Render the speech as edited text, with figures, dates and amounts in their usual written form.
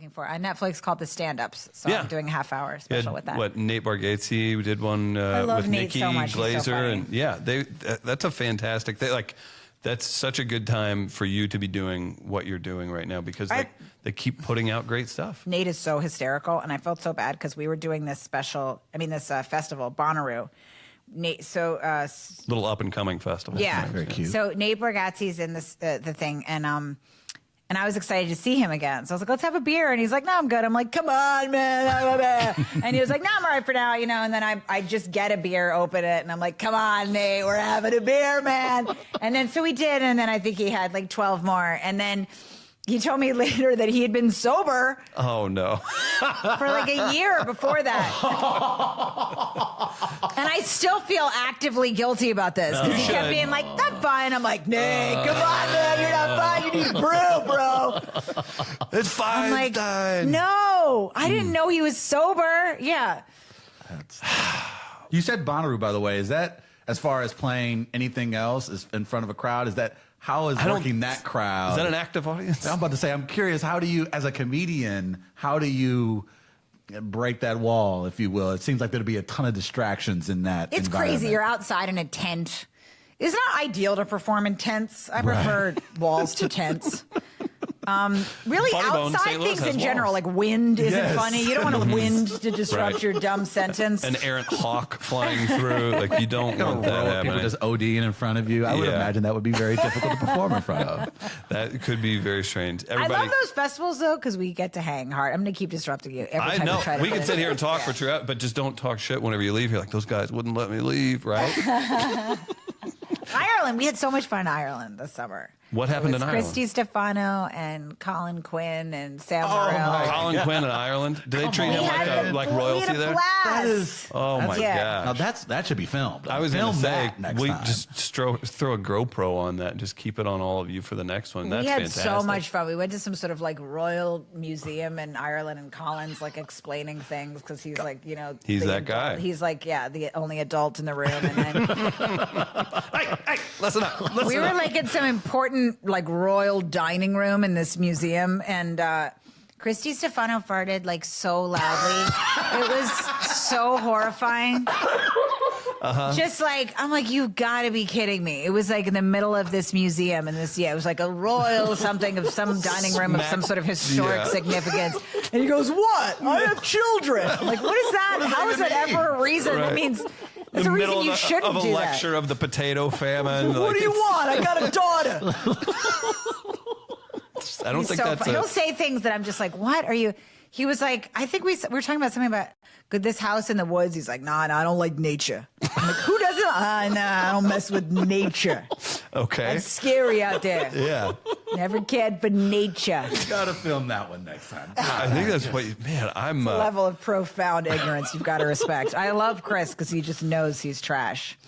looking for on Netflix called The Stand-Ups. So I'm doing a half-hour special with that. What Nate Bargatze did one with Nate Nikki so much. Glazer, and that's a fantastic thing. Like, that's such a good time for you to be doing what you're doing right now because they keep putting out great stuff. Nate is so hysterical, and I felt so bad because we were doing this festival, Bonnaroo. Nate, little up and coming festival. Yeah, very cute. So Nate Bargatze's in this the thing, and I was excited to see him again. So I was like, let's have a beer. And he's like, no, I'm good. I'm like, come on, man. And he was like, no, I'm all right for now, you know. And then I just get a beer, open it, and I'm like, come on, Nate, we're having a beer, man. And then so we did, and then I think he had like 12 more. And then he told me later that he had been sober. Oh, no. For like a year before that. And I still feel actively guilty about this because he kept being like, I'm fine. I'm like, Nate, come on, man. You're not fine. You need a brew, bro. It's Feinstein. I'm like, no, I didn't know he was sober. Yeah. You said Bonnaroo, by the way. Is that, as far as playing anything else is in front of a crowd, is that... How is working that crowd? Is that an active audience? I'm about to say, I'm curious, how do you, as a comedian, how do you break that wall, if you will? It seems like there'd be a ton of distractions in that It's crazy. You're outside in a tent. It's not ideal to perform in tents. I prefer walls to tents. Really, outside things in general, like wind isn't funny. You don't want a wind to disrupt your dumb sentence. An errant hawk flying through, like you don't want that happening. People just ODing in front of you. I would imagine that would be very difficult to perform in front of. That could be very strange. Everybody, I love those festivals though because we get to hang hard. I'm going to keep disrupting you every time you try to. We can sit here and talk for 2 hours, but just don't talk shit whenever you leave here. Like those guys wouldn't let me leave, right? Ireland. We had so much fun in Ireland this summer. What happened in Ireland? Distefano and Colin Quinn and Sam Morrell. Colin Quinn in Ireland? Do they treat him like royalty there? That is, oh my god! Now that should be filmed. I was going to say next we time. just throw a GoPro on that and just keep it on all of you for the next one. That's fantastic. We had so much fun. We went to some sort of like royal museum in Ireland, and Colin's like explaining things because he's like, you know, he's that guy. He's like, the only adult in the room, and then hey, listen up. We were like in some important like royal dining room in this museum, and Christy Stefano farted like so loudly. It was so horrifying. Just like, I'm like, you've got to be kidding me. It was like in the middle of this museum, and it was like a royal something of some dining room of some sort of historic significance. And he goes, what? I have children. I'm like, what is that? How is that ever a reason? That means that's a reason you shouldn't do that. Of a lecture of the potato famine. What do you want? I got a daughter. I don't think that's He'll say things that I'm just like, what are you? He was like, I think we were talking about something about this house in the woods. He's like, nah, I don't like nature. I'm like, who doesn't? Nah, I don't mess with nature. Okay. That's scary out there. Yeah. Never cared for nature. You gotta film that one next time. I think that's what I'm... a level of profound ignorance you've got to respect. I love Chris because he just knows he's trash.